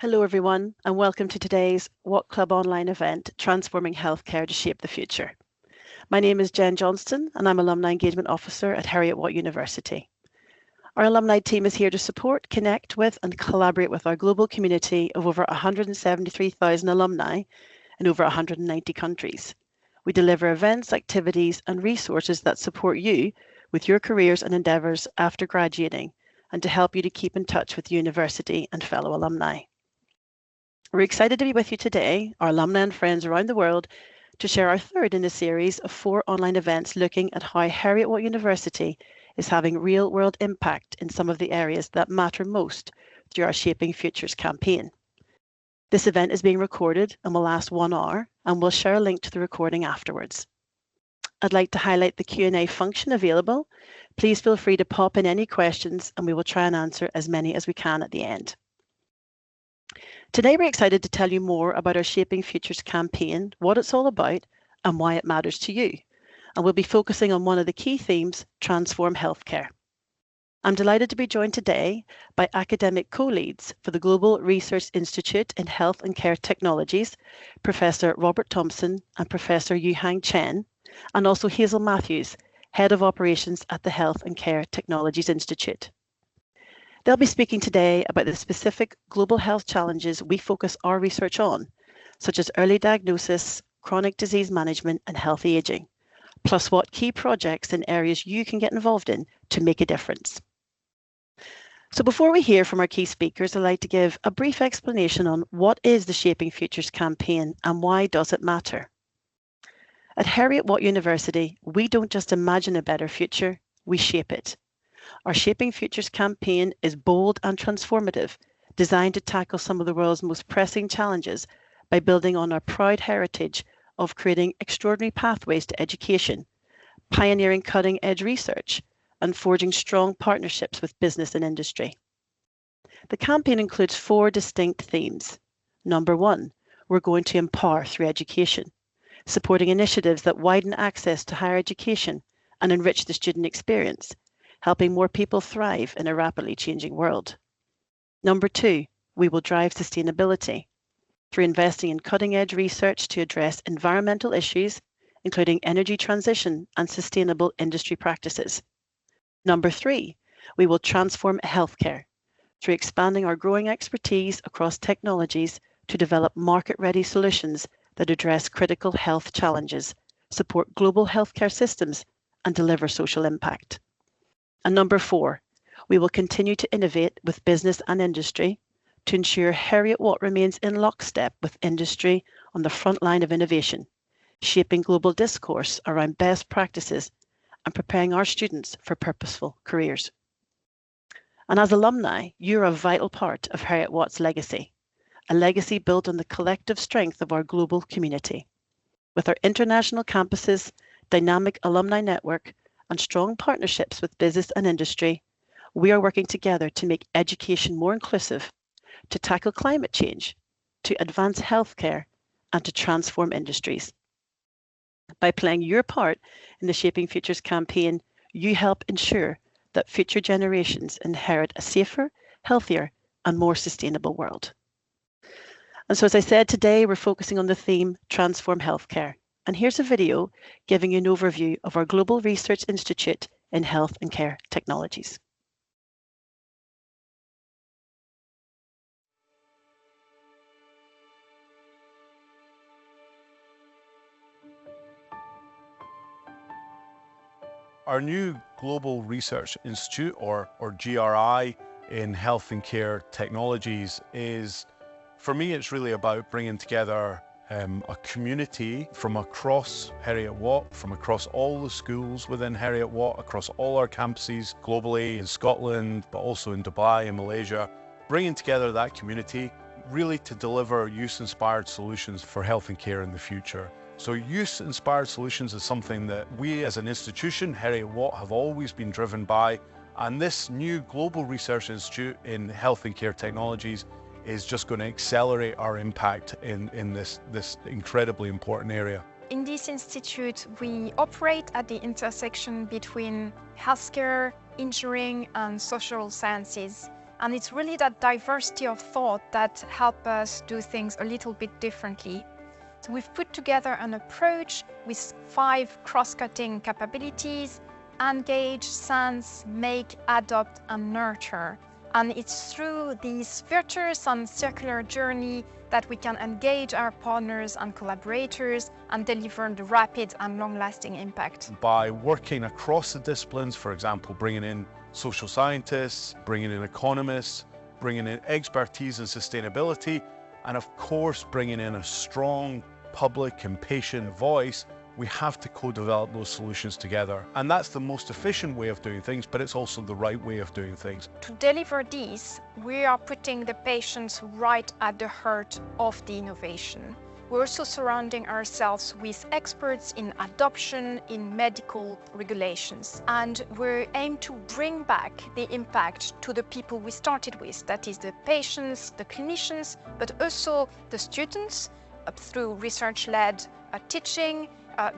Hello, everyone, and welcome to today's Watt Club online event, Transforming Healthcare to Shape the Future. My name is Jen Johnston, and I'm Alumni Engagement Officer at Heriot-Watt University. Our alumni team is here to support, connect with, and collaborate with our global community of over 173,000 alumni in over 190 countries. We deliver events, activities, and resources that support you with your careers and endeavours after graduating, and to help you to keep in touch with the university and fellow alumni. We're excited to be with you today, our alumni and friends around the world, to share our third in a series of 4 online events looking at how Heriot-Watt University is having real-world impact in some of the areas that matter most through our Shaping Futures campaign. This event is being recorded and will last 1 hour, and we'll share a link to the recording afterwards. I'd like to highlight the Q&A function available. Please feel free to pop in any questions and we will try and answer as many as we can at the end. Today, we're excited to tell you more about our Shaping Futures campaign, what it's all about, and why it matters to you. And we'll be focusing on one of the key themes, transform healthcare. I'm delighted to be joined today by academic co-leads for the Global Research Institute in Health and Care Technologies, Professor Robert Thomson and Professor Yuhang Chen, and also Hazel Matthews, Head of Operations at the Health and Care Technologies Institute. They'll be speaking today about the specific global health challenges we focus our research on, such as early diagnosis, chronic disease management, and healthy aging, plus what key projects and areas you can get involved in to make a difference. So before we hear from our key speakers, I'd like to give a brief explanation on what is the Shaping Futures campaign and why does it matter. At Heriot-Watt University, we don't just imagine a better future, we shape it. Our Shaping Futures campaign is bold and transformative, designed to tackle some of the world's most pressing challenges by building on our proud heritage of creating extraordinary pathways to education, pioneering cutting-edge research, and forging strong partnerships with business and industry. The campaign includes 4 distinct themes. Number 1, we're going to empower through education, supporting initiatives that widen access to higher education and enrich the student experience, helping more people thrive in a rapidly changing world. Number 2, we will drive sustainability through investing in cutting-edge research to address environmental issues, including energy transition and sustainable industry practices. Number 3, we will transform healthcare through expanding our growing expertise across technologies to develop market-ready solutions that address critical health challenges, support global healthcare systems, and deliver social impact. And number 4, we will continue to innovate with business and industry to ensure Heriot-Watt remains in lockstep with industry on the front line of innovation, shaping global discourse around best practices and preparing our students for purposeful careers. And as alumni, you're a vital part of Heriot-Watt's legacy, a legacy built on the collective strength of our global community. With our international campuses, dynamic alumni network, and strong partnerships with business and industry, we are working together to make education more inclusive, to tackle climate change, to advance healthcare, and to transform industries. By playing your part in the Shaping Futures campaign, you help ensure that future generations inherit a safer, healthier, and more sustainable world. And so, as I said, today we're focusing on the theme Transform Healthcare. And here's a video giving you an overview of our Global Research Institute in Health and Care Technologies. Our new Global Research Institute, or GRI, in Health and Care Technologies is, for me, it's really about bringing together a community from across Heriot-Watt, from across all the schools within Heriot-Watt, across all our campuses globally in Scotland, but also in Dubai and Malaysia, bringing together that community really to deliver use-inspired solutions for health and care in the future. So use-inspired solutions is something that we as an institution, Heriot-Watt, have always been driven by, and this new Global Research Institute in Health and Care Technologies is just going to accelerate our impact in this incredibly important area. In this institute, we operate at the intersection between healthcare, engineering, and social sciences. And it's really that diversity of thought that help us do things a little bit differently. So we've put together an approach with 5 cross-cutting capabilities: engage, sense, make, adopt, and nurture. And it's through these virtuous and circular journey that we can engage our partners and collaborators and deliver the rapid and long-lasting impact. By working across the disciplines, for example, bringing in social scientists, bringing in economists, bringing in expertise in sustainability, and of course, bringing in a strong public and patient voice, we have to co-develop those solutions together. And that's the most efficient way of doing things, but it's also the right way of doing things. To deliver these, we are putting the patients right at the heart of the innovation. We're also surrounding ourselves with experts in adoption, in medical regulations, and we aim to bring back the impact to the people we started with, that is the patients, the clinicians, but also the students through research-led teaching,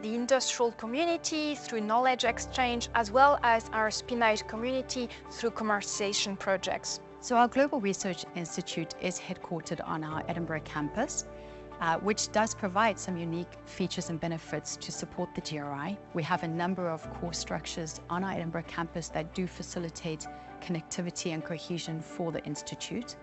the industrial community through knowledge exchange, as well as our spin-out community through commercialization projects. So our Global Research Institute is headquartered on our Edinburgh campus, which does provide some unique features and benefits to support the GRI. We have a number of core structures on our Edinburgh campus that do facilitate connectivity and cohesion for the Institute.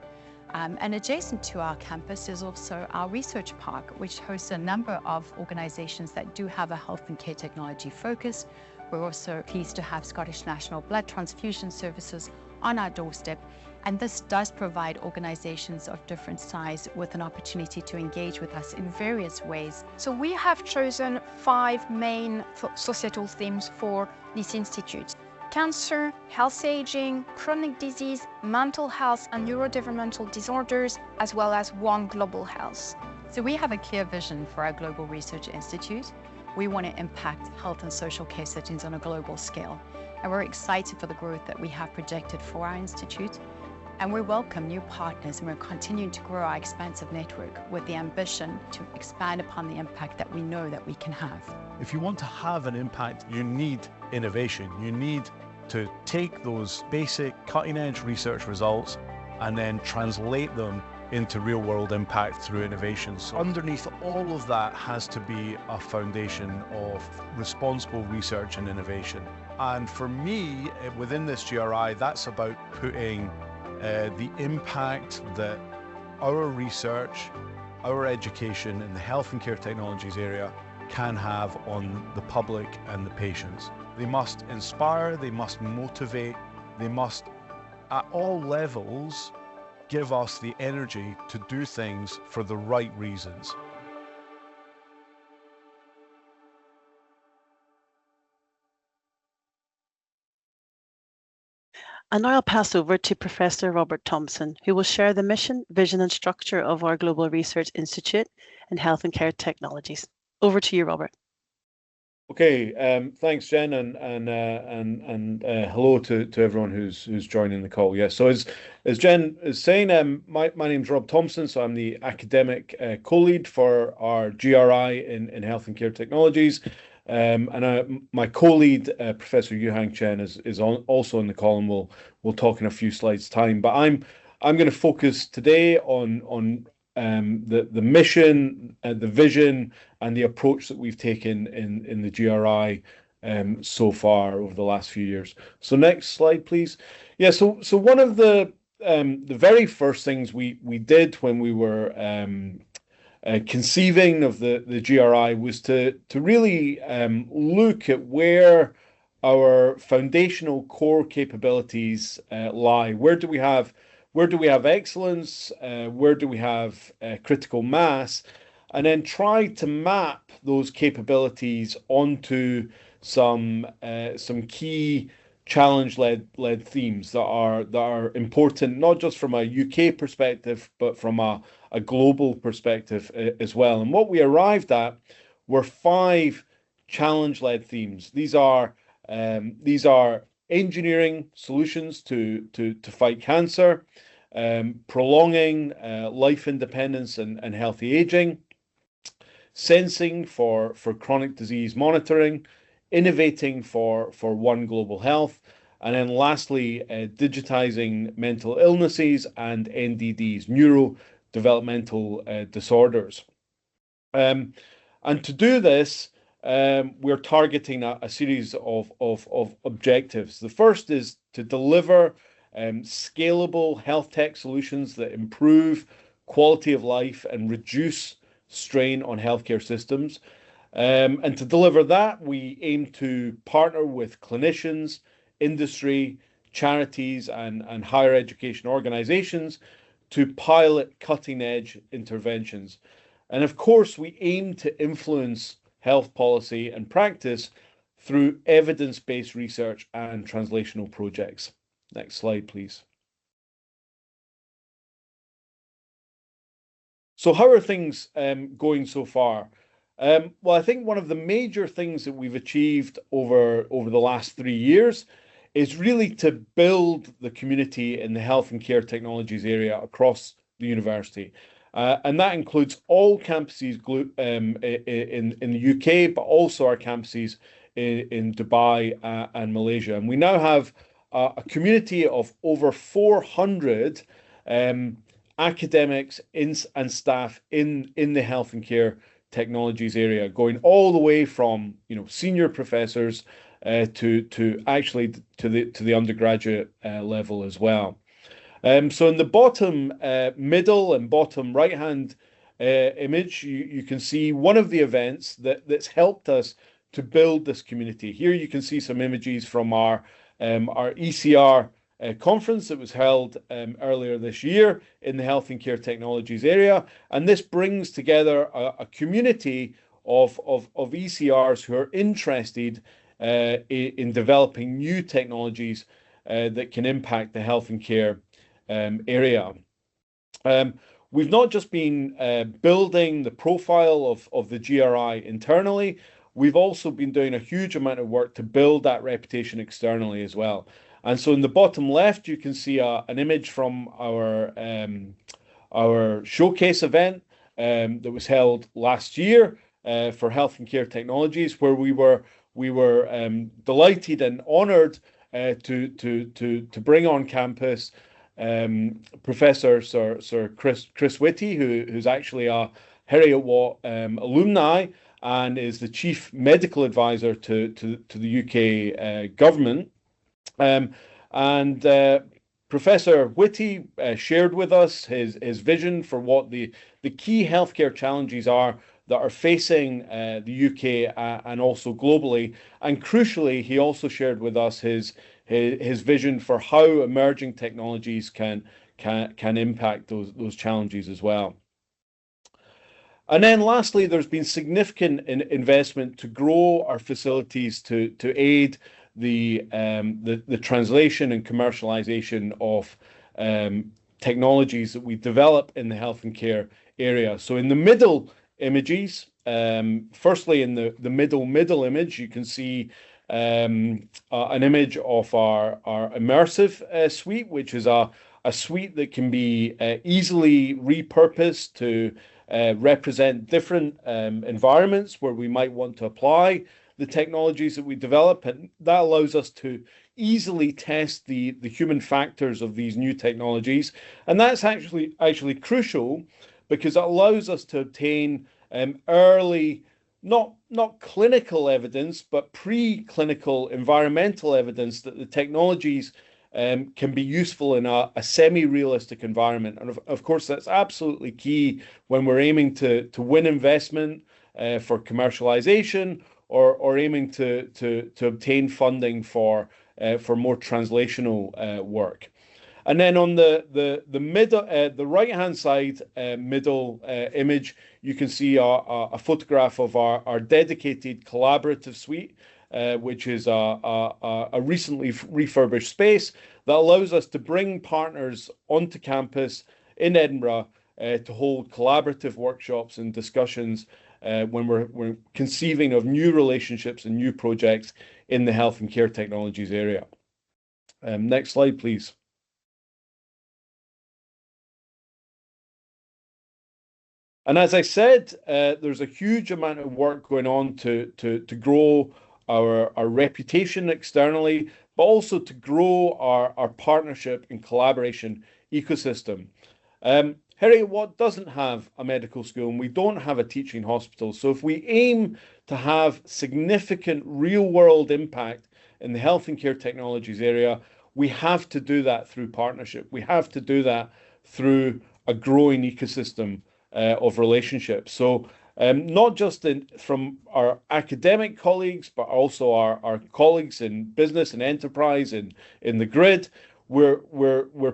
And adjacent to our campus is also our research park, which hosts a number of organizations that do have a health and care technology focus. We're also pleased to have Scottish National Blood Transfusion Services on our doorstep, and this does provide organizations of different size with an opportunity to engage with us in various ways. So we have chosen 5 main societal themes for this institute: cancer, health aging, chronic disease, mental health and neurodevelopmental disorders, as well as One Global Health. So we have a clear vision for our Global Research Institute. We want to impact health and social care settings on a global scale. And we're excited for the growth that we have projected for our institute. And we welcome new partners, and we're continuing to grow our expansive network with the ambition to expand upon the impact that we know that we can have. If you want to have an impact, you need innovation. You need to take those basic cutting-edge research results and then translate them into real-world impact through innovation. So underneath all of that has to be a foundation of responsible research and innovation. And for me, within this GRI, that's about putting the impact that our research, our education in the health and care technologies area can have on the public and the patients. They must inspire, they must motivate, they must, at all levels, give us the energy to do things for the right reasons. And now I'll pass over to Professor Robert Thomson, who will share the mission, vision and structure of our Global Research Institute in Health and Care Technologies. Over to you, Robert. Okay, thanks, Jen, and hello to everyone who's joining the call. Yes, so as Jen is saying, my name's Rob Thomson, so I'm the academic co-lead for our GRI in Health and Care Technologies, and my co-lead Professor Yuhang Chen is also on the call, and we'll talk in a few slides' time. But I'm going to focus today on the mission, the vision, and the approach that we've taken in the GRI so far over the last few years. So next slide, please. Yeah. So one of the very first things we did when we were conceiving of the GRI was to really look at where our foundational core capabilities lie. Where do we have excellence? Where do we have critical mass? And then try to map those capabilities onto some key challenge-led themes that are important, not just from a UK perspective, but from a global perspective as well. And what we arrived at were 5 challenge-led themes. These are engineering solutions to fight cancer, prolonging life independence and healthy aging, sensing for chronic disease monitoring, innovating for One Global Health, And then lastly, digitizing mental illnesses and NDDs, neurodevelopmental disorders. And to do this, we're targeting a series of objectives. The first is to deliver scalable health tech solutions that improve quality of life and reduce strain on healthcare systems. And to deliver that, we aim to partner with clinicians, industry, charities, and higher education organizations to pilot cutting edge interventions. And of course, we aim to influence health policy and practice through evidence-based research and translational projects. Next slide, please. So how are things going so far? Well, I think one of the major things that we've achieved over the last 3 years is really to build the community in the health and care technologies area across the university. And that includes all campuses in the UK, but also our campuses in Dubai and Malaysia. And we now have a community of over 400 academics and staff in the health and care technologies area, going all the way from senior professors to actually to the undergraduate level as well. So in the bottom middle and bottom right hand image, you can see one of the events that's helped us to build this community. Here you can see some images from our ECR conference that was held earlier this year in the health and care technologies area. And this brings together a community of ECRs who are interested in developing new technologies that can impact the health and care area. We've not just been building the profile of the GRI internally, we've also been doing a huge amount of work to build that reputation externally as well. And so in the bottom left, you can see an image from our showcase event that was held last year for health and care technologies, where we were delighted and honoured to bring on campus Professor Sir Chris Whitty, who's actually a Heriot-Watt alumni and is the chief medical advisor to the UK government. Professor Whitty shared with us his vision for what the key healthcare challenges are that are facing the UK and also globally. And crucially, he also shared with us his vision for how emerging technologies can impact those challenges as well. And then lastly, there's been significant investment to grow our facilities to aid the translation and commercialization of technologies that we develop in the health and care area. So in the middle images, firstly in the middle image, you can see an image of our immersive suite, which is a suite that can be easily repurposed to represent different environments where we might want to apply the technologies that we develop, and that allows us to easily test the human factors of these new technologies. And that's actually crucial because it allows us to obtain early, not clinical evidence, but preclinical environmental evidence that the technologies can be useful in a semi-realistic environment. And of course, that's absolutely key when we're aiming to win investment for commercialization or aiming to obtain funding for more translational work. And then on the middle, the right-hand side middle image, you can see a photograph of our dedicated collaborative suite, which is a recently refurbished space that allows us to bring partners onto campus in Edinburgh to hold collaborative workshops and discussions when we're conceiving of new relationships and new projects in the health and care technologies area. Next slide, please. And as I said, there's a huge amount of work going on to grow our reputation externally, but also to grow our partnership and collaboration ecosystem. Heriot-Watt doesn't have a medical school and we don't have a teaching hospital. So if we aim to have significant real-world impact in the health and care technologies area, we have to do that through partnership. We have to do that through a growing ecosystem of relationships. So not just from our academic colleagues, but also our colleagues in business and enterprise and in the grid. We're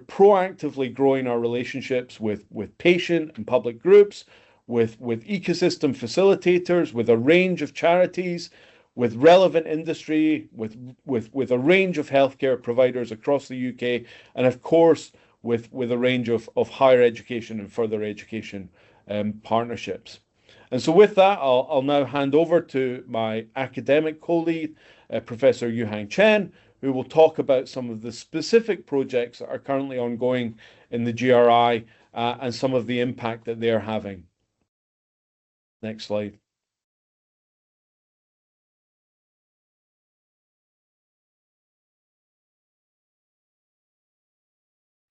proactively growing our relationships with patient and public groups, with ecosystem facilitators, with a range of charities, with relevant industry, with a range of healthcare providers across the UK, and of course with a range of higher education and further education partnerships. And so with that, I'll now hand over to my academic co-lead, Professor Yuhang Chen, who will talk about some of the specific projects that are currently ongoing in the GRI and some of the impact that they're having. Next slide.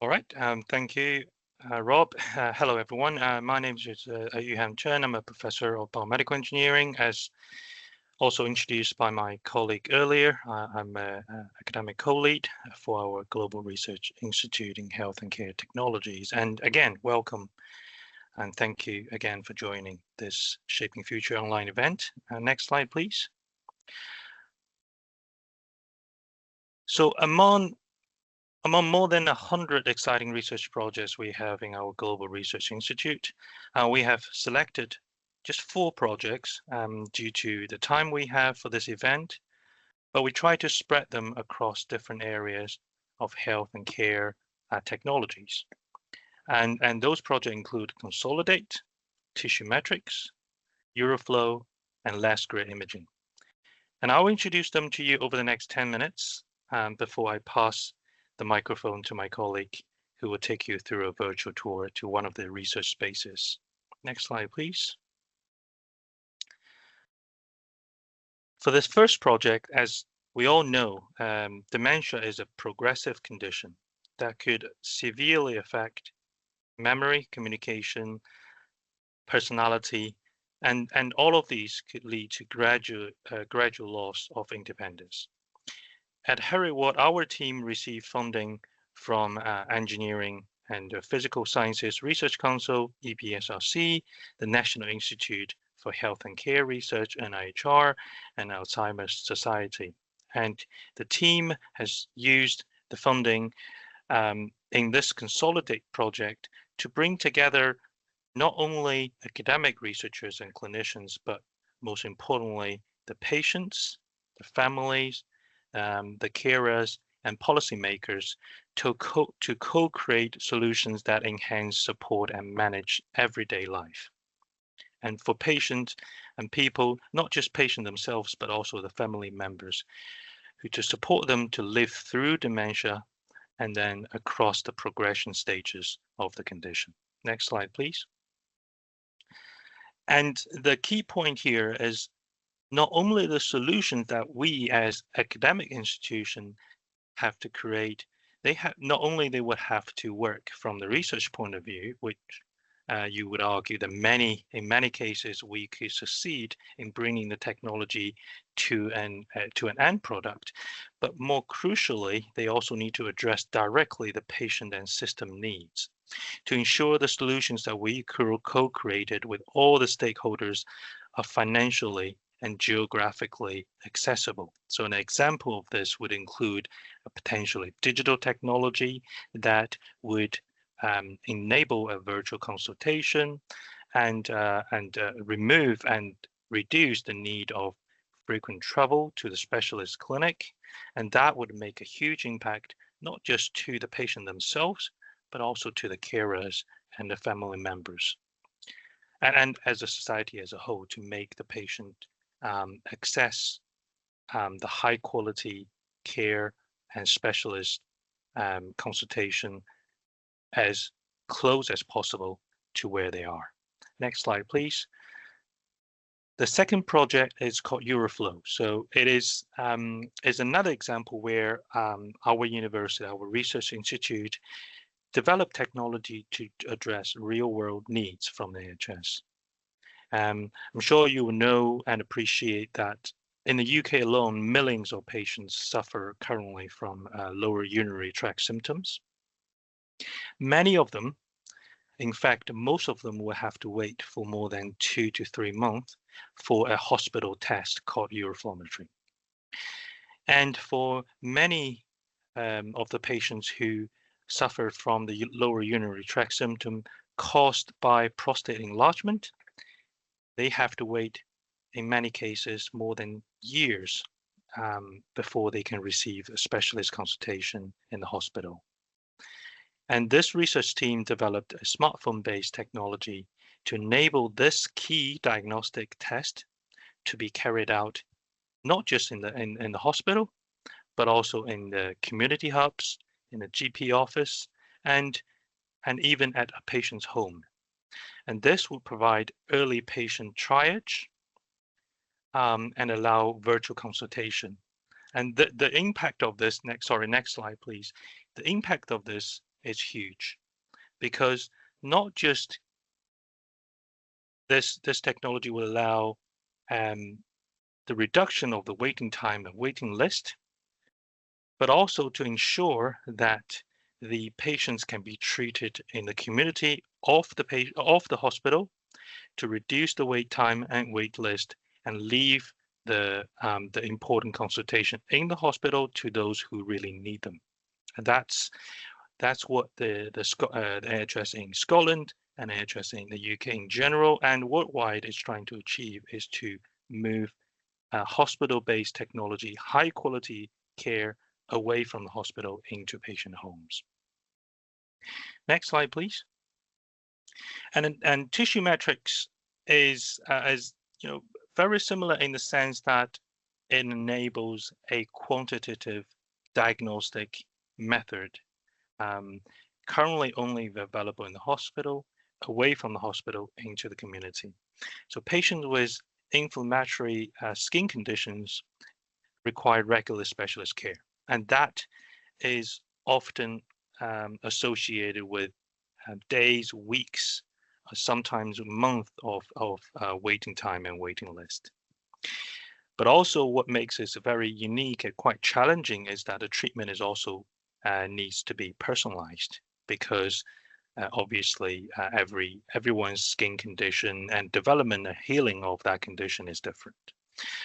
All right, thank you, Rob. Hello, everyone. My name is Yuhang Chen. I'm a professor of biomedical engineering, as also introduced by my colleague earlier. I'm an academic co-lead for our Global Research Institute in Health and Care Technologies. And again, welcome and thank you again for joining this Shaping Future online event. Next slide, please. So among more than 100 exciting research projects we have in our Global Research Institute, we have selected just 4 projects due to the time we have for this event, but we try to spread them across different areas of health and care technologies. And those projects include Consolidate, Tissue Metrics, Euroflow, and Last Grid Imaging. And I'll introduce them to you over the next 10 minutes before I pass the microphone to my colleague, who will take you through a virtual tour to one of the research spaces. Next slide, please. For this first project, as we all know, dementia is a progressive condition that could severely affect memory, communication, personality, and all of these could lead to gradual loss of independence. At Heriot-Watt, our team received funding from Engineering and Physical Sciences Research Council, EPSRC, the National Institute for Health and Care Research, NIHR, and Alzheimer's Society. And the team has used the funding in this Consolidate project to bring together not only academic researchers and clinicians, but most importantly, the patients, the families, the carers, and policymakers to co-create solutions that enhance support and manage everyday life. And for patients and people, not just patients themselves, but also the family members, who to support them to live through dementia and then across the progression stages of the condition. Next slide, please. And the key point here is not only the solutions that we as academic institution have to create, they would have to work from the research point of view, which you would argue that in many cases we could succeed in bringing the technology to an end product, but more crucially, they also need to address directly the patient and system needs to ensure the solutions that we co-created with all the stakeholders are financially and geographically accessible. So an example of this would include a potentially digital technology that would enable a virtual consultation and remove and reduce the need of frequent travel to the specialist clinic. And that would make a huge impact, not just to the patient themselves, but also to the carers and the family members. And as a society as a whole, to make the patient access the high quality care and specialist consultation as close as possible to where they are. Next slide, please. The second project is called Euroflow. So it is another example where our university, our research institute, developed technology to address real-world needs from the NHS. I'm sure you will know and appreciate that in the UK alone, millions of patients suffer currently from lower urinary tract symptoms. Many of them, in fact, most of them will have to wait for more than 2 to 3 months for a hospital test called uroflowmetry. And for many of the patients who suffer from the lower urinary tract symptom caused by prostate enlargement, they have to wait, in many cases, more than years before they can receive a specialist consultation in the hospital. And this research team developed a smartphone-based technology to enable this key diagnostic test to be carried out not just in the hospital, but also in the community hubs, in the GP office, and even at a patient's home. And this will provide early patient triage and allow virtual consultation. And the impact of this, next slide, please. The impact of this is huge, because not just this technology will allow the reduction of the waiting time and waiting list, but also to ensure that the patients can be treated in the community of the hospital to reduce the wait time and wait list and leave the important consultation in the hospital to those who really need them. And that's what the NHS in Scotland and NHS in the UK in general and worldwide is trying to achieve, is to move hospital-based technology, high quality care away from the hospital into patient homes. Next slide, please. And tissue metrics is very similar in the sense that it enables a quantitative diagnostic method, currently only available in the hospital, away from the hospital into the community. So patients with inflammatory skin conditions require regular specialist care, and that is often associated with days, weeks, sometimes months of waiting time and waiting list. But also what makes this very unique and quite challenging is that the treatment is also needs to be personalized, because obviously everyone's skin condition and development and healing of that condition is different.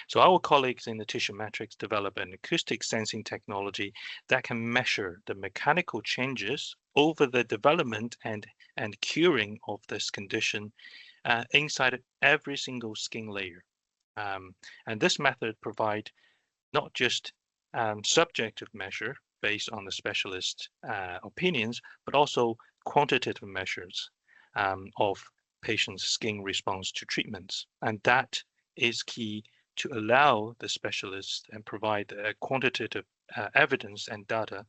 So our colleagues in the tissue metrics develop an acoustic sensing technology that can measure the mechanical changes over the development and curing of this condition inside every single skin layer. And this method provides not just subjective measure based on the specialist opinions, but also quantitative measures of patients' skin response to treatments. And that is key to allow the specialists and provide quantitative evidence and data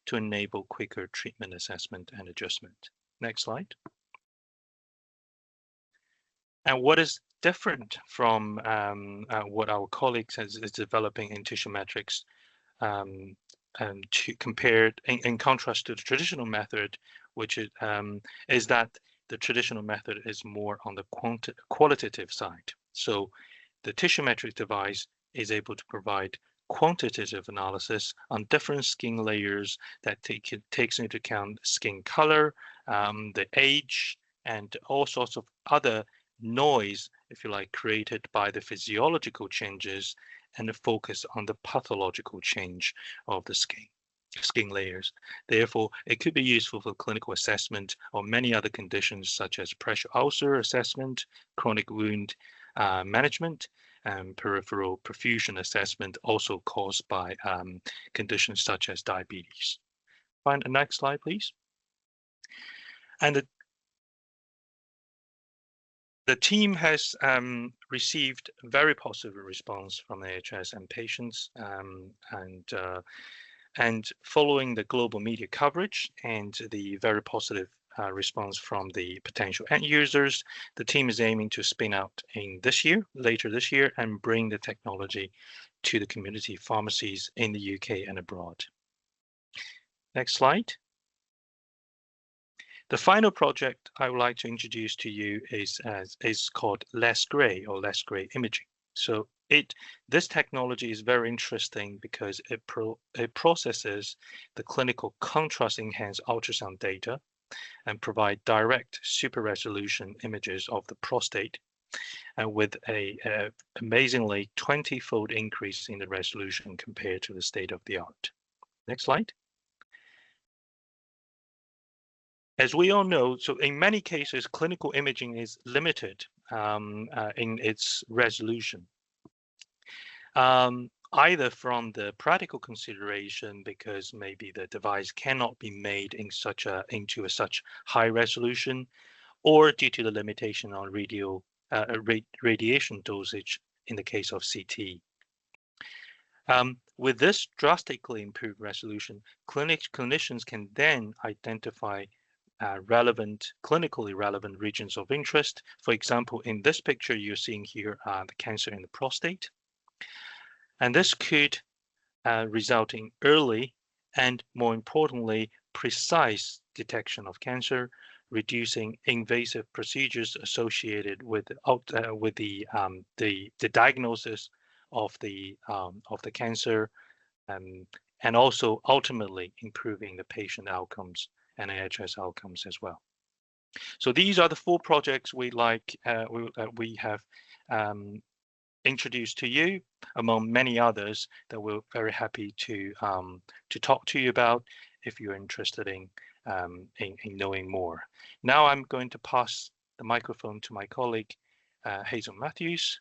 to enable quicker treatment assessment and adjustment. Next slide. And what is different from what our colleagues is developing in tissue metrics to compare in contrast to the traditional method, which is that the traditional method is more on the qualitative side. So the tissue metric device is able to provide quantitative analysis on different skin layers that takes into account skin color, the age, and all sorts of other noise, if you like, created by the physiological changes, and the focus on the pathological change of the skin layers. Therefore, it could be useful for clinical assessment of many other conditions such as pressure ulcer assessment, chronic wound management, and peripheral perfusion assessment, also caused by conditions such as diabetes. Find the next slide, please. And the team has received very positive response from the NHS and patients, and following the global media coverage and the very positive response from the potential end users. The team is aiming to spin out later this year, and bring the technology to the community pharmacies in the UK and abroad. Next slide. The final project I would like to introduce to you is called Less Grey, or Less Grey Imaging. So this technology is very interesting because it processes the clinical contrast enhanced ultrasound data and provide direct super resolution images of the prostate, and with a amazingly 20-fold increase in the resolution compared to the state of the art. Next slide. As we all know, so in many cases, clinical imaging is limited in its resolution, either from the practical consideration, because maybe the device cannot be made into a such high resolution, or due to the limitation on radiation dosage in the case of CT. With this drastically improved resolution, clinicians can then identify clinically relevant regions of interest. For example, in this picture, you're seeing here the cancer in the prostate. And this could result in early and, more importantly, precise detection of cancer, reducing invasive procedures associated with the diagnosis of the cancer, and also ultimately improving the patient outcomes and NHS outcomes as well. So these are the 4 projects we have introduced to you, among many others that we're very happy to talk to you about if you're interested in knowing more. Now I'm going to pass the microphone to my colleague, Hazel Matthews.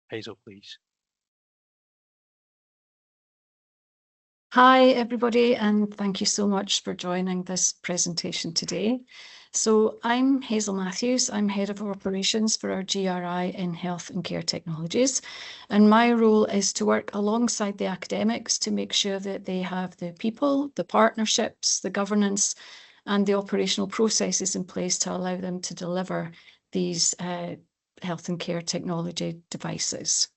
Hazel, please. Hi, everybody, and thank you so much for joining this presentation today. So I'm Hazel Matthews. I'm Head of Operations for our GRI in Health and Care Technologies. And my role is to work alongside the academics to make sure that they have the people, the partnerships, the governance, and the operational processes in place to allow them to deliver these health and care technology devices.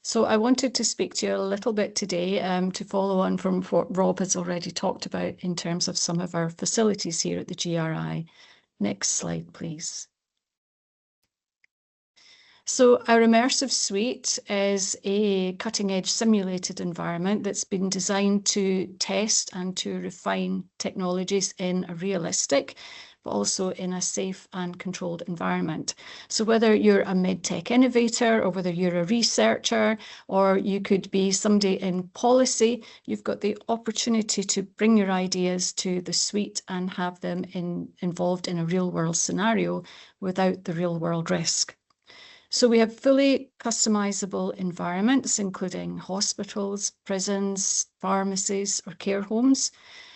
So I wanted to speak to you a little bit today to follow on from what Rob has already talked about in terms of some of our facilities here at the GRI. Next slide, please. So our immersive suite is a cutting-edge simulated environment that's been designed to test and to refine technologies in a realistic, but also in a safe and controlled environment. So whether you're a medtech innovator, or whether you're a researcher, or you could be somebody in policy, you've got the opportunity to bring your ideas to the suite and have them involved in a real-world scenario without the real-world risk. So we have fully customizable environments, including hospitals, prisons, pharmacies, or care homes.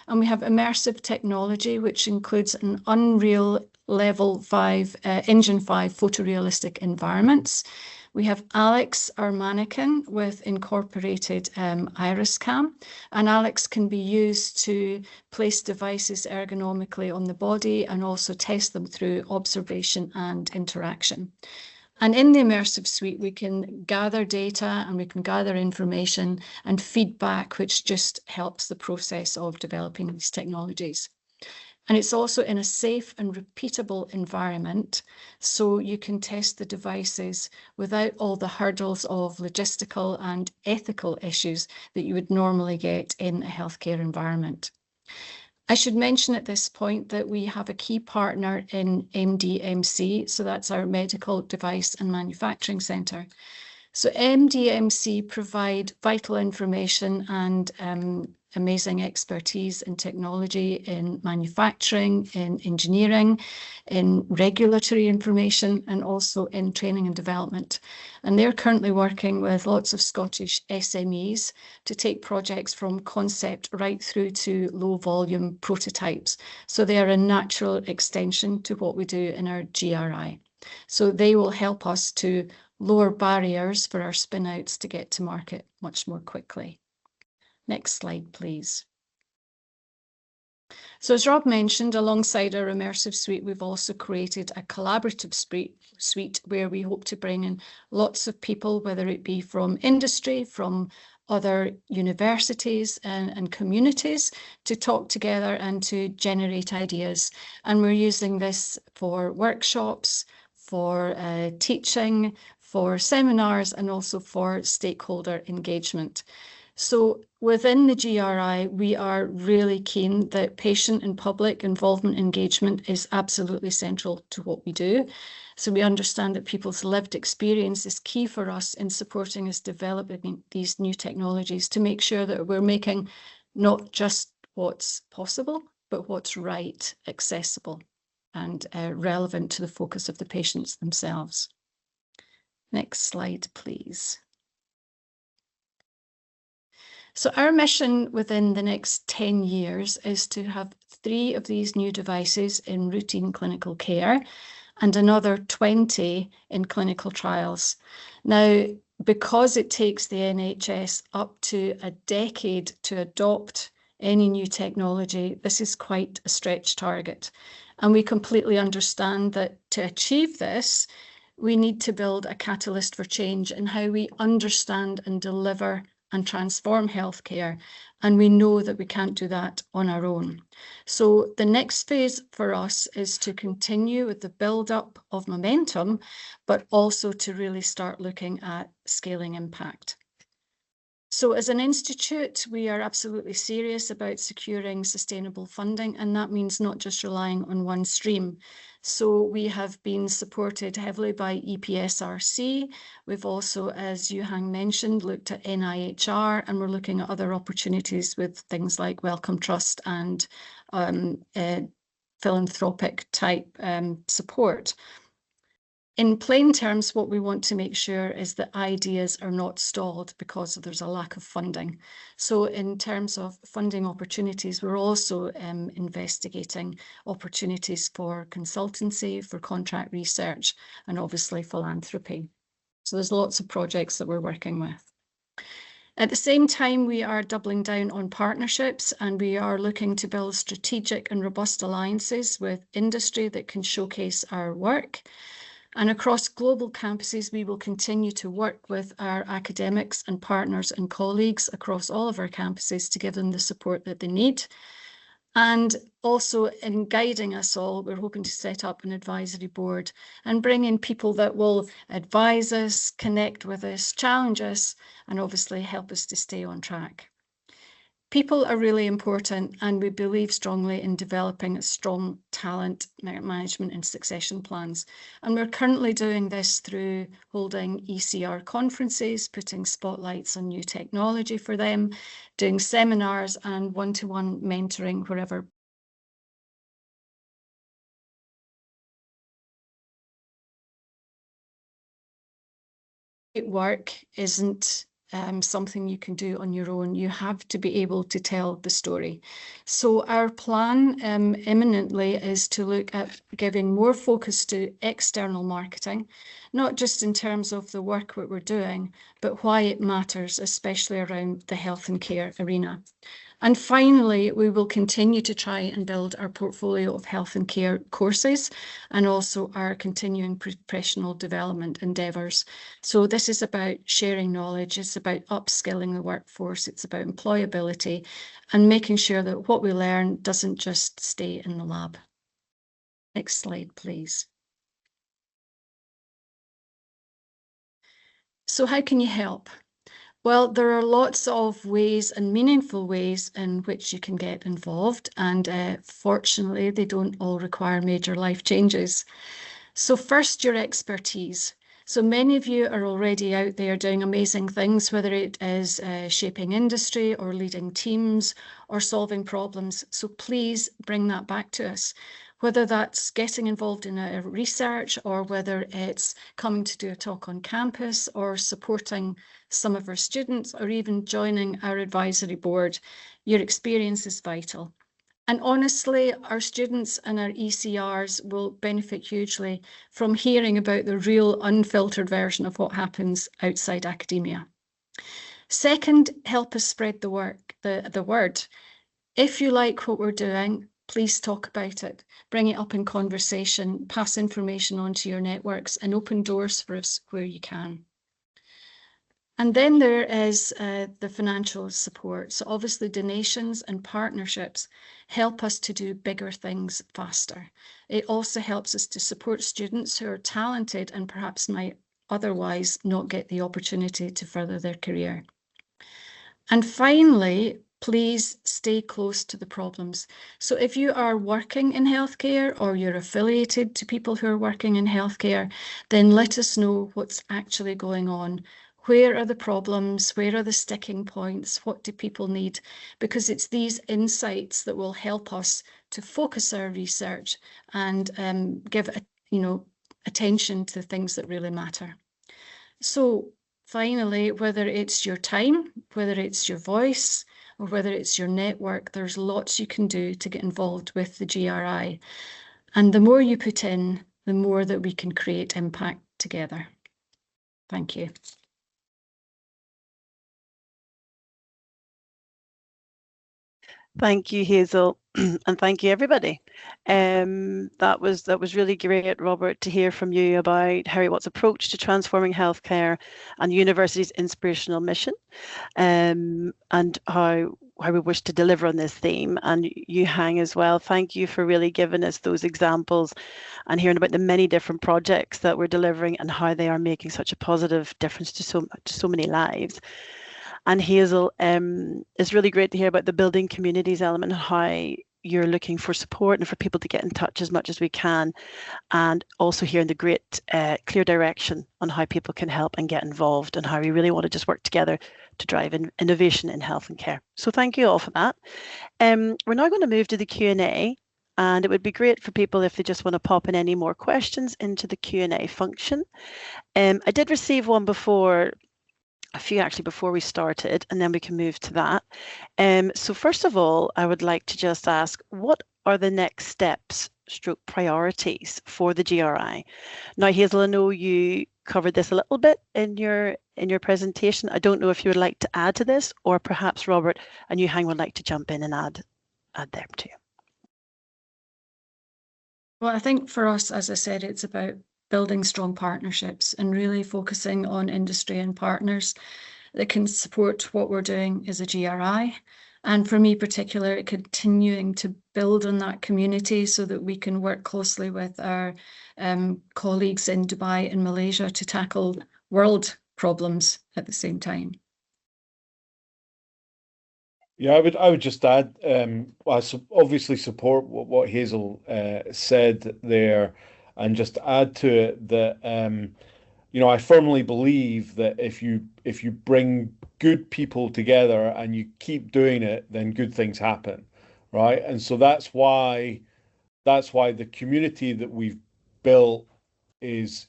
And we have immersive technology, which includes an Unreal Level 5, Engine 5 photorealistic environments. We have Alex, our mannequin, with incorporated iris cam. And Alex can be used to place devices ergonomically on the body and also test them through observation and interaction. And in the immersive suite, we can gather data and we can gather information and feedback, which just helps the process of developing these technologies. And it's also in a safe and repeatable environment, so you can test the devices without all the hurdles of logistical and ethical issues that you would normally get in a healthcare environment. I should mention at this point that we have a key partner in MDMC, so that's our Medical Device and Manufacturing Centre. So MDMC provide vital information and amazing expertise in technology, in manufacturing, in engineering, in regulatory information, and also in training and development. And they're currently working with lots of Scottish SMEs to take projects from concept right through to low volume prototypes. So they are a natural extension to what we do in our GRI. So they will help us to lower barriers for our spin-outs to get to market much more quickly. Next slide, please. So as Rob mentioned, alongside our immersive suite, we've also created a collaborative suite where we hope to bring in lots of people, whether it be from industry, from other universities and communities, to talk together and to generate ideas. And we're using this for workshops, for teaching, for seminars, and also for stakeholder engagement. So within the GRI, we are really keen that patient and public involvement engagement is absolutely central to what we do. So we understand that people's lived experience is key for us in supporting us developing these new technologies to make sure that we're making not just what's possible, but what's right, accessible, and relevant to the focus of the patients themselves. Next slide, please. So our mission within the next 10 years is to have 3 of these new devices in routine clinical care and another 20 in clinical trials. Now, because it takes the NHS up to a decade to adopt any new technology, this is quite a stretch target. And we completely understand that to achieve this, we need to build a catalyst for change in how we understand and deliver and transform healthcare, and we know that we can't do that on our own. So the next phase for us is to continue with the build-up of momentum, but also to really start looking at scaling impact. So as an institute, we are absolutely serious about securing sustainable funding, and that means not just relying on one stream. So we have been supported heavily by EPSRC. We've also, as Yuhang mentioned, looked at NIHR, and we're looking at other opportunities with things like Wellcome Trust and philanthropic type support. In plain terms, what we want to make sure is that ideas are not stalled because there's a lack of funding. So in terms of funding opportunities, we're also investigating opportunities for consultancy, for contract research, and obviously philanthropy. So there's lots of projects that we're working with. At the same time, we are doubling down on partnerships, and we are looking to build strategic and robust alliances with industry that can showcase our work. And across global campuses, we will continue to work with our academics and partners and colleagues across all of our campuses to give them the support that they need. And also in guiding us all, we're hoping to set up an advisory board and bring in people that will advise us, connect with us, challenge us, and obviously help us to stay on track. People are really important, and we believe strongly in developing strong talent management and succession plans. And we're currently doing this through holding ECR conferences, putting spotlights on new technology for them, doing seminars and one-to-one mentoring wherever. Work isn't something you can do on your own. You have to be able to tell the story. So our plan imminently is to look at giving more focus to external marketing, not just in terms of the work that we're doing, but why it matters, especially around the health and care arena. And finally, we will continue to try and build our portfolio of health and care courses and also our continuing professional development endeavours. So this is about sharing knowledge, it's about upskilling the workforce, it's about employability and making sure that what we learn doesn't just stay in the lab. Next slide, please. So how can you help? Well, there are lots of ways and meaningful ways in which you can get involved, and fortunately, they don't all require major life changes. So first, your expertise. So many of you are already out there doing amazing things, whether it is shaping industry or leading teams or solving problems. So please bring that back to us. Whether that's getting involved in a research or whether it's coming to do a talk on campus or supporting some of our students or even joining our advisory board, your experience is vital. And honestly, our students and our ECRs will benefit hugely from hearing about the real unfiltered version of what happens outside academia. Second, help us spread the word. If you like what we're doing, please talk about it. Bring it up in conversation, pass information on to your networks, and open doors for us where you can. And then there is the financial support. So obviously donations and partnerships help us to do bigger things faster. It also helps us to support students who are talented and perhaps might otherwise not get the opportunity to further their career. And finally, please stay close to the problems. So if you are working in healthcare or you're affiliated to people who are working in healthcare, then let us know what's actually going on. Where are the problems? Where are the sticking points? What do people need? Because it's these insights that will help us to focus our research and give attention to things that really matter. So finally, whether it's your time, whether it's your voice, or whether it's your network, there's lots you can do to get involved with the GRI. And the more you put in, the more that we can create impact together. Thank you. Thank you, Hazel, and thank you, everybody. That was really great, Robert, to hear from you about Heriot-Watt's approach to transforming healthcare and the university's inspirational mission, and how we wish to deliver on this theme. And Yuhang as well, thank you for really giving us those examples and hearing about the many different projects that we're delivering and how they are making such a positive difference to so many lives. And Hazel, it's really great to hear about the building communities element and how you're looking for support and for people to get in touch as much as we can, and also hearing the great clear direction on how people can help and get involved and how we really want to just work together to drive innovation in health and care. So thank you all for that. We're now going to move to the Q&A, and it would be great for people if they just want to pop in any more questions into the Q&A function. I did receive one before, a few actually before we started, and then we can move to that. So first of all, I would like to just ask, what are the next steps / priorities for the GRI? Now, Hazel, I know you covered this a little bit in your presentation. I don't know if you would like to add to this, or perhaps Robert and Yuhang would like to jump in and add them too. Well, I think for us, as I said, it's about building strong partnerships and really focusing on industry and partners that can support what we're doing as a GRI. And for me particularly, continuing to build on that community so that we can work closely with our colleagues in Dubai and Malaysia to tackle world problems at the same time. Yeah, I would just add, I obviously support what Hazel said there, and just add to it that I firmly believe that if you bring good people together and you keep doing it, then good things happen, right? And so that's why the community that we've built is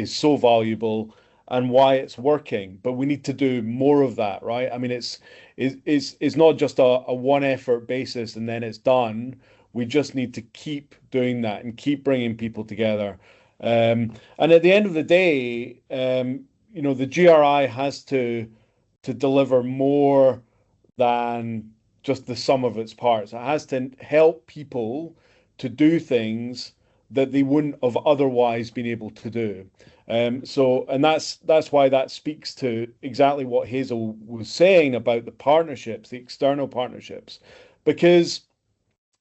so valuable and why it's working. But we need to do more of that, right? I mean, it's not just a one effort basis and then it's done. We just need to keep doing that and keep bringing people together. And at the end of the day, the GRI has to deliver more than just the sum of its parts. It has to help people to do things that they wouldn't have otherwise been able to do. And that's why that speaks to exactly what Hazel was saying about the partnerships, the external partnerships, because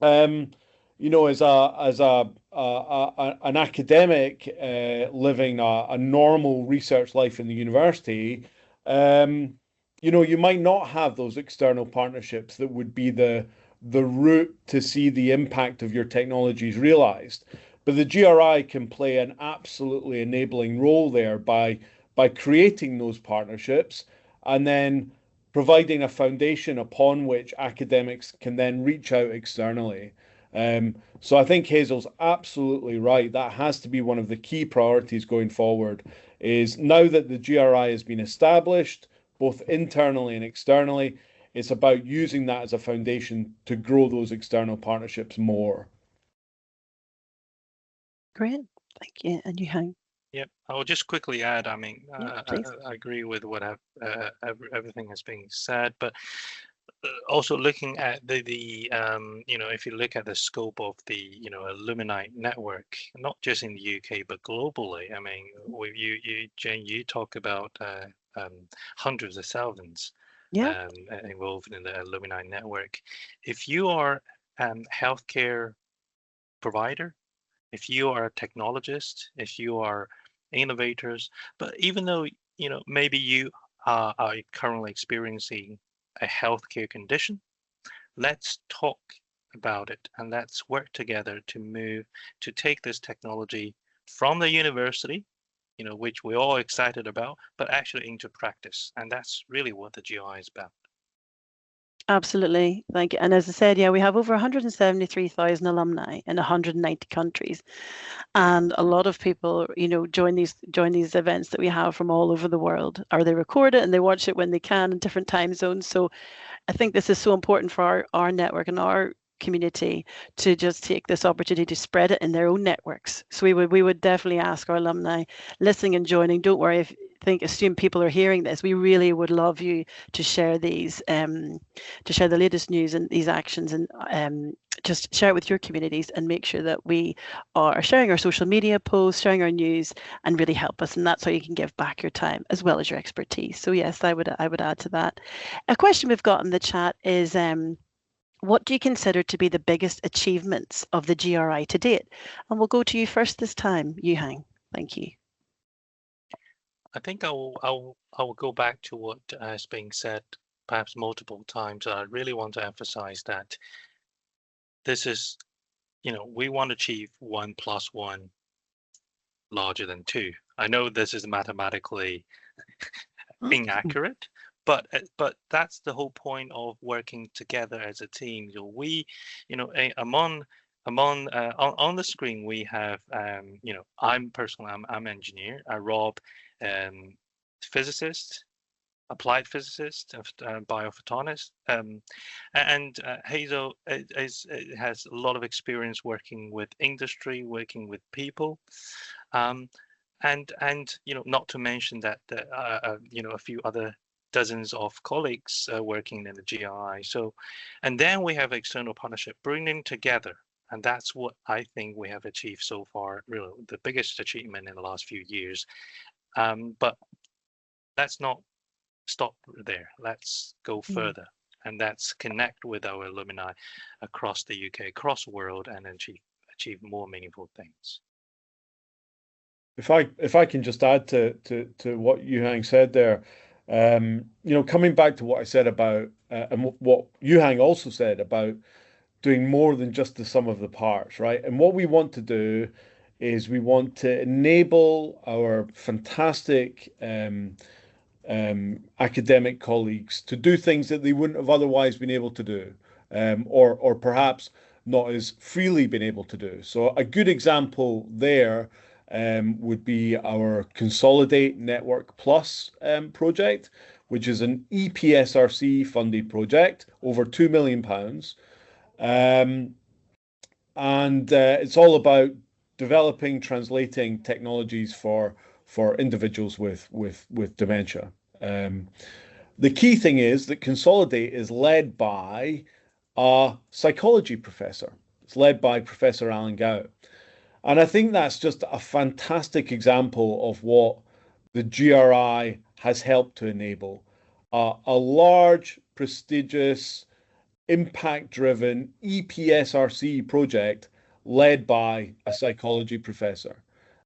as an academic living a normal research life in the university, you might not have those external partnerships that would be the route to see the impact of your technologies realized. But the GRI can play an absolutely enabling role there by creating those partnerships and then providing a foundation upon which academics can then reach out externally. So I think Hazel's absolutely right. That has to be one of the key priorities going forward, is now that the GRI has been established, both internally and externally, it's about using that as a foundation to grow those external partnerships more. Great, thank you. And Yuhang? Yep, I'll just quickly add. I mean, Yeah, I agree with what everything has been said, but also looking at if you look at the scope of the alumni network, not just in the UK but globally. I mean, Jen, you talk about hundreds of thousands involved in the alumni network. If you are a healthcare provider, if you are a technologist, if you are innovators, but even though maybe you are currently experiencing a healthcare condition, let's talk about it and let's work together to take this technology from the university, which we're all excited about, but actually into practice. And that's really what the GRI is about. Absolutely. Thank you. And as I said, yeah, we have over 173,000 alumni in 190 countries. And a lot of people, join these events that we have from all over the world, or they record it and they watch it when they can in different time zones. So I think this is so important for our network and our community to just take this opportunity to spread it in their own networks. So we would definitely ask our alumni listening and joining, don't worry assume people are hearing this. We really would love you to share these, to share the latest news and these actions, and just share it with your communities and make sure that we are sharing our social media posts, sharing our news, and really help us. And that's how you can give back your time as well as your expertise. So yes, I would add to that. A question we've got in the chat is, what do you consider to be the biggest achievements of the GRI to date? And we'll go to you first this time, Yuhang. Thank you. I think I will go back to what has been said perhaps multiple times. I really want to emphasize that this is, we want to achieve 1 + 1 larger than 2. I know this is mathematically inaccurate, but that's the whole point of working together as a team. We, on the screen we have, I'm engineer, Rob, physicist, applied physicist, biophotonics, and Hazel has a lot of experience working with industry, working with people, and not to mention that a few other dozens of colleagues working in the GRI. So, and then we have external partnership, bringing together. And that's what I think we have achieved so far, really the biggest achievement in the last few years. But let's not stop there. Let's go further, and let's connect with our alumni across the UK, across the world, and achieve more meaningful things. If I can just add to what Yuhang said there, coming back to what I said about and what Yuhang also said about doing more than just the sum of the parts, right? And what we want to do is we want to enable our fantastic academic colleagues to do things that they wouldn't have otherwise been able to do, or perhaps not as freely been able to do. So a good example there would be our Consolidate Network Plus project, which is an EPSRC funded project, over £2 million. And it's all about developing, translating technologies for individuals with dementia. The key thing is that Consolidate is led by a psychology professor. It's led by Professor Alan Gow. And I think that's just a fantastic example of what the GRI has helped to enable. A large, prestigious, impact-driven EPSRC project led by a psychology professor.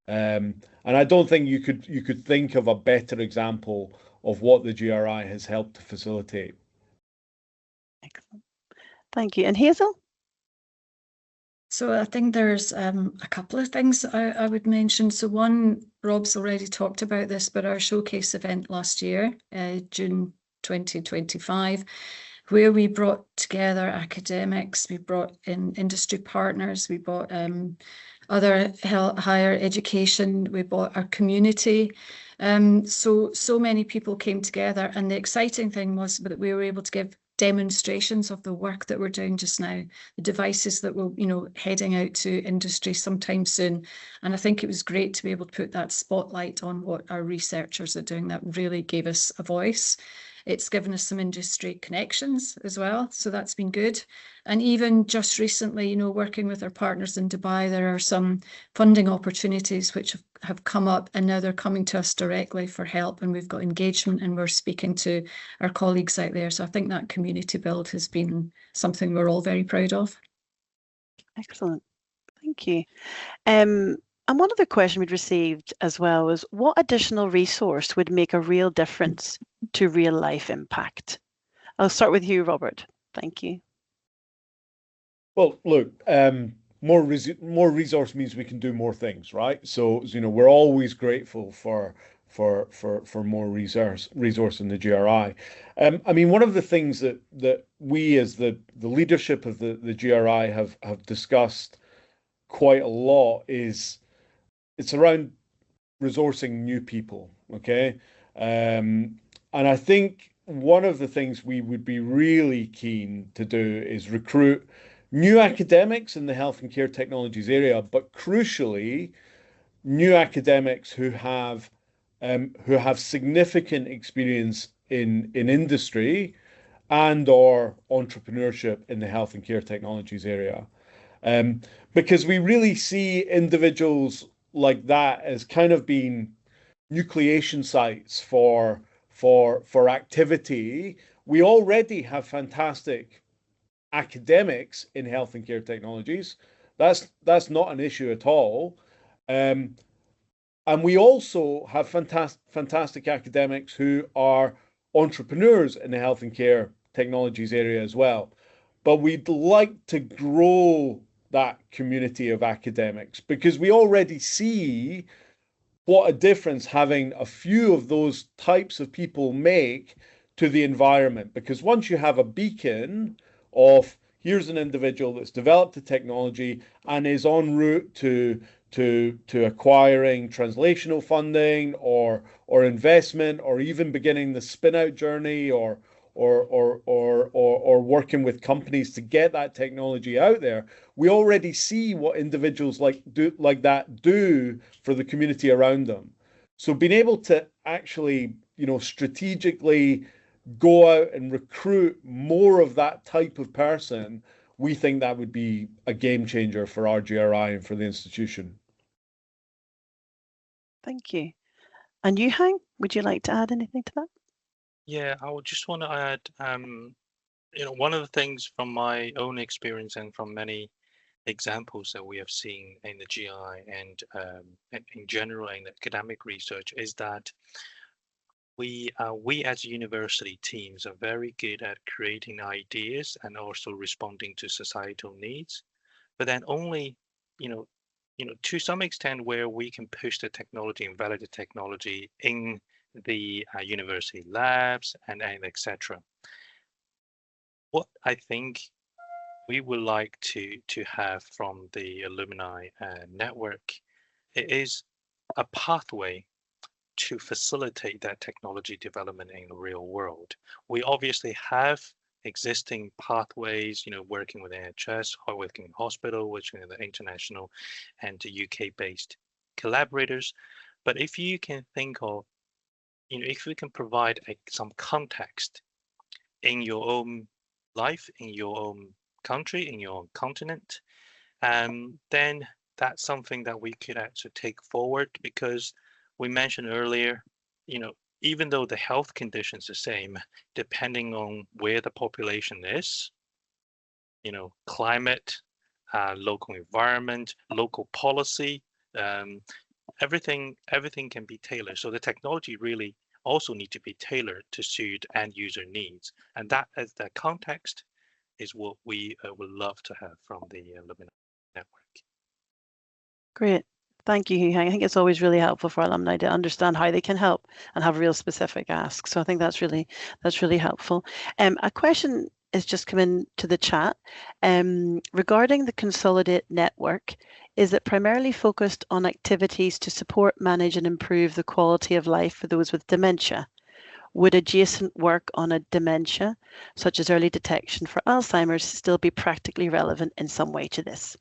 And I don't think you could think of a better example of what the GRI has helped to facilitate. Excellent. Thank you. And Hazel? So I think there's a couple of things I would mention. So one, Rob's already talked about this, but our showcase event last year, June 2025, where we brought together academics, we brought in industry partners, we brought other higher education, we brought our community. So many people came together, and the exciting thing was that we were able to give demonstrations of the work that we're doing just now, the devices that we're heading out to industry sometime soon. And I think it was great to be able to put that spotlight on what our researchers are doing. That really gave us a voice. It's given us some industry connections as well, so that's been good. And even just recently, you know, working with our partners in Dubai, there are some funding opportunities which have come up, and now they're coming to us directly for help, and we've got engagement and we're speaking to our colleagues out there. So I think that community build has been something we're all very proud of. Excellent. Thank you. And one other question we'd received as well was, what additional resource would make a real difference to real life impact? I'll start with you, Robert. Thank you. Well, look, more resource means we can do more things, right? So, you know, we're always grateful for more resource in the GRI. I mean, one of the things that we as the leadership of the GRI have discussed quite a lot is it's around resourcing new people, okay? And I think one of the things we would be really keen to do is recruit new academics in the health and care technologies area, but crucially, new academics who have significant experience in industry and or entrepreneurship in the health and care technologies area. Because we really see individuals like that as kind of being nucleation sites for activity. We already have fantastic academics in health and care technologies. That's not an issue at all. And we also have fantastic academics who are entrepreneurs in the health and care technologies area as well. But we'd like to grow that community of academics because we already see what a difference having a few of those types of people make to the environment. Because once you have a beacon of here's an individual that's developed the technology and is en route to acquiring translational funding or investment, or even beginning the spin-out journey, or working with companies to get that technology out there, we already see what individuals like that do for the community around them. So being able to actually, you know, strategically go out and recruit more of that type of person, we think that would be a game changer for our GRI and for the institution. Thank you. And Yuhang, would you like to add anything to that? Yeah, I would just want to add, you know, one of the things from my own experience and from many examples that we have seen in the GI and in general in academic research is that we as university teams are very good at creating ideas and also responding to societal needs, but then only, you know, to some extent where we can push the technology and validate the technology in the university labs and etc. What I think we would like to have from the alumni network is a pathway to facilitate that technology development in the real world. We obviously have existing pathways, you know, working with NHS, or working in hospital, which are the international and the UK-based collaborators. But if you can think of, you know, if we can provide some context in your own life, in your own country, in your own continent, then that's something that we could actually take forward, because we mentioned earlier, you know, even though the health condition is the same, depending on where the population is, you know, climate, local environment, local policy, everything can be tailored. So the technology really also need to be tailored to suit end user needs. And that as the context is what we would love to have from the alumni network. Great. Thank you, Yuhang. I think it's always really helpful for alumni to understand how they can help and have real specific asks. So I think that's really helpful. A question has just come in to the chat regarding the Consolidate network. Is it primarily focused on activities to support, manage, and improve the quality of life for those with dementia? Would adjacent work on a dementia, such as early detection for Alzheimer's, still be practically relevant in some way to this?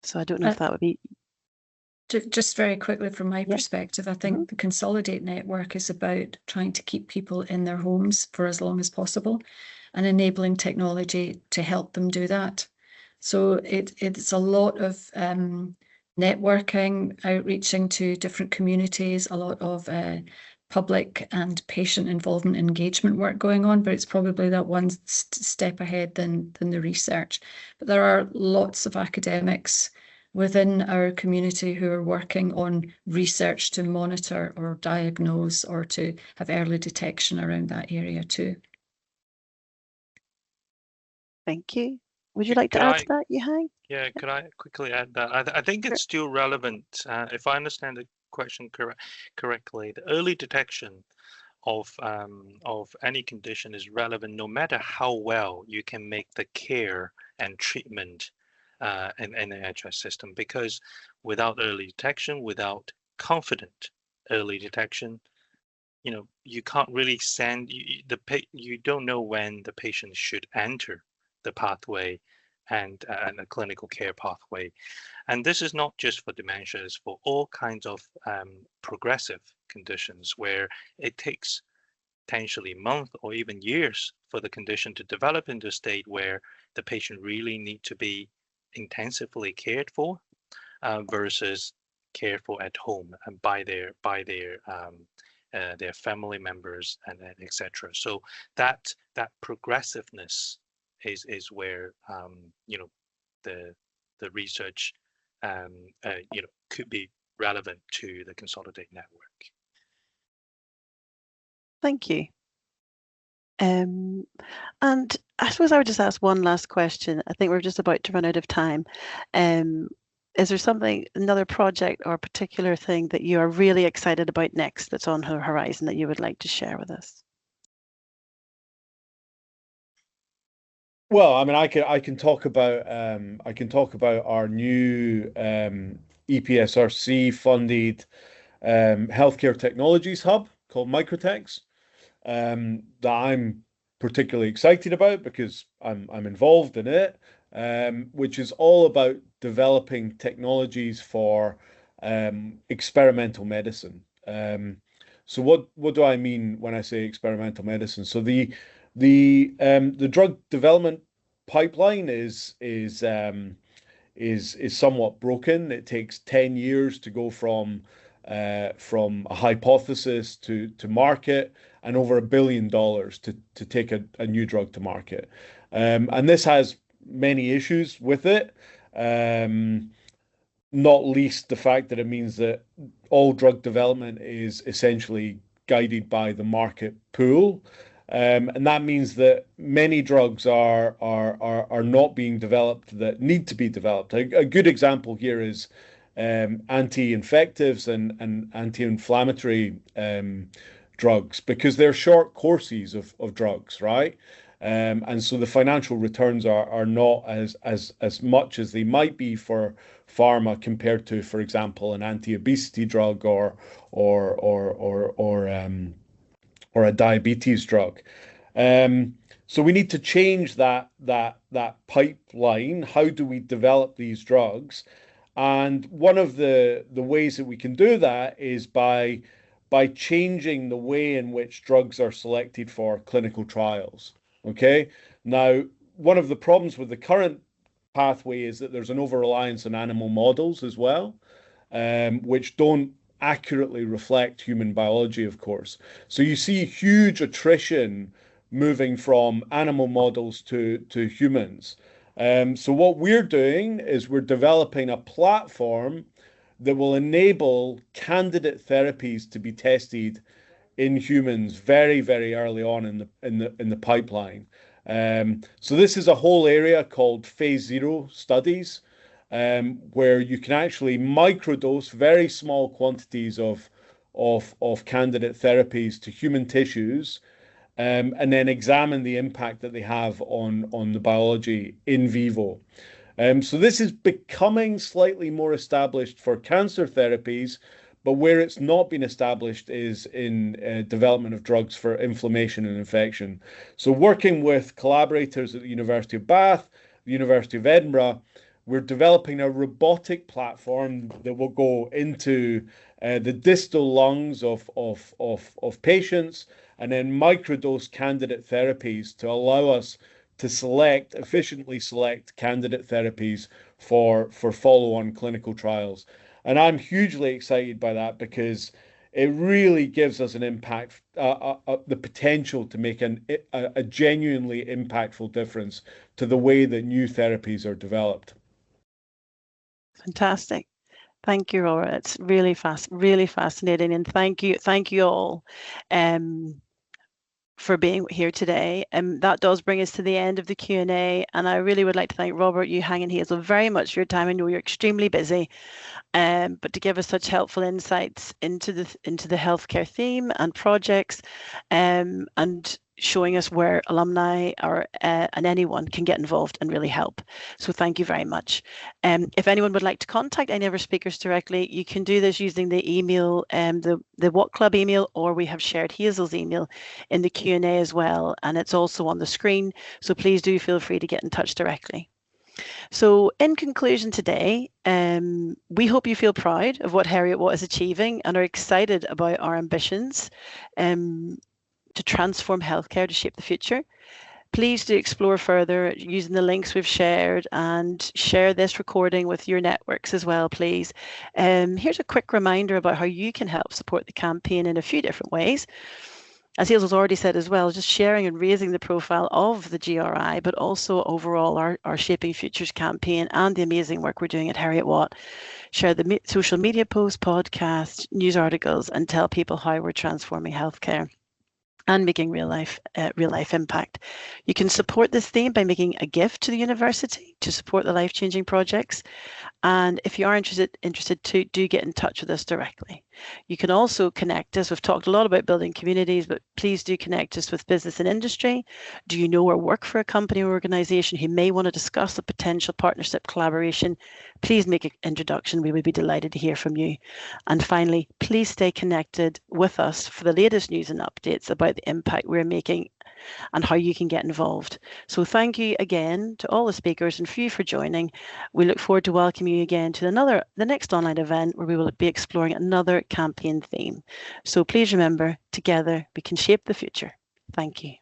So I don't know if that would be... Just very quickly from my Yeah. perspective, I think the Consolidate Network is about trying to keep people in their homes for as long as possible and enabling technology to help them do that. So it's a lot of networking, outreaching to different communities, a lot of public and patient involvement engagement work going on, but it's probably that one step ahead than the research. But there are lots of academics within our community who are working on research to monitor or diagnose or to have early detection around that area too. Thank you. Would you like to add to that, Yuhang? Yeah, could I quickly add that? I think it's still relevant. If I understand the question correctly, the early detection of any condition is relevant no matter how well you can make the care and treatment in the NHS system, because without early detection, without confident early detection, you can't really send you don't know when the patient should enter the pathway and a clinical care pathway. And this is not just for dementia, it's for all kinds of progressive conditions where it takes potentially months or even years for the condition to develop into a state where the patient really need to be intensively cared for versus cared for at home and by their family members and etc. So that progressiveness is where the research could be relevant to the Consolidate Network. Thank you. And I suppose I would just ask one last question. I think we're just about to run out of time. Is there another project or particular thing that you are really excited about next that's on the horizon that you would like to share with us? Well, I mean, I can talk about our new EPSRC funded healthcare technologies hub called Microtex, that I'm particularly excited about because I'm involved in it, which is all about developing technologies for experimental medicine. So what do I mean when I say experimental medicine? So the drug development pipeline is somewhat broken. It takes 10 years to go from a hypothesis to market, and over $1 billion to take a new drug to market. And this has many issues with it, not least the fact that it means that all drug development is essentially guided by the market pool. And that means that many drugs are not being developed that need to be developed. A good example here is anti-infectives and anti-inflammatory drugs, because they're short courses of drugs, right? And so the financial returns are not as much as they might be for pharma compared to, for example, an anti-obesity drug or a diabetes drug. So we need to change that pipeline. How do we develop these drugs? And one of the ways that we can do that is by changing the way in which drugs are selected for clinical trials. Okay. Now, one of the problems with the current pathway is that there's an over-reliance on animal models as well, which don't accurately reflect human biology, of course. So you see huge attrition moving from animal models to humans. So what we're doing is we're developing a platform that will enable candidate therapies to be tested in humans very, very early on in the pipeline. So this is a whole area called phase 0 studies, where you can actually microdose very small quantities of candidate therapies to human tissues, and then examine the impact that they have on the biology in vivo. So this is becoming slightly more established for cancer therapies, but where it's not been established is in development of drugs for inflammation and infection. So working with collaborators at the University of Bath, the University of Edinburgh, we're developing a robotic platform that will go into the distal lungs of patients and then microdose candidate therapies to allow us to efficiently select candidate therapies for follow-on clinical trials. And I'm hugely excited by that because it really gives us an impact, the potential to make a genuinely impactful difference to the way that new therapies are developed. Fantastic. Thank you, Robert. It's really fascinating, and thank you all for being here today. That does bring us to the end of the Q&A, and I really would like to thank Robert, Yuhang, and Hazel very much for your time. I know you're extremely busy, but to give us such helpful insights into the healthcare theme and projects, and showing us where alumni and anyone can get involved and really help. So thank you very much. If anyone would like to contact any of our speakers directly, you can do this using the email, the Watt Club email, or we have shared Hazel's email in the Q&A as well, and it's also on the screen. So please do feel free to get in touch directly. So in conclusion today, we hope you feel proud of what Heriot-Watt is achieving and are excited about our ambitions to transform healthcare to shape the future. Please do explore further using the links we've shared, and share this recording with your networks as well, please. Here's a quick reminder about how you can help support the campaign in a few different ways. As Hazel's already said as well, just sharing and raising the profile of the GRI, but also overall our Shaping Futures campaign and the amazing work we're doing at Heriot-Watt. Share the social media posts, podcasts, news articles, and tell people how we're transforming healthcare and making real life impact. You can support this theme by making a gift to the university to support the life-changing projects. And if you are interested to do get in touch with us directly. You can also connect us. We've talked a lot about building communities, but please do connect us with business and industry. Do you know or work for a company or organization who may want to discuss a potential partnership collaboration? Please make an introduction. We would be delighted to hear from you. And finally, please stay connected with us for the latest news and updates about the impact we're making and how you can get involved. So thank you again to all the speakers and for you for joining. We look forward to welcoming you again to the next online event where we will be exploring another campaign theme. So please remember, together we can shape the future. Thank you.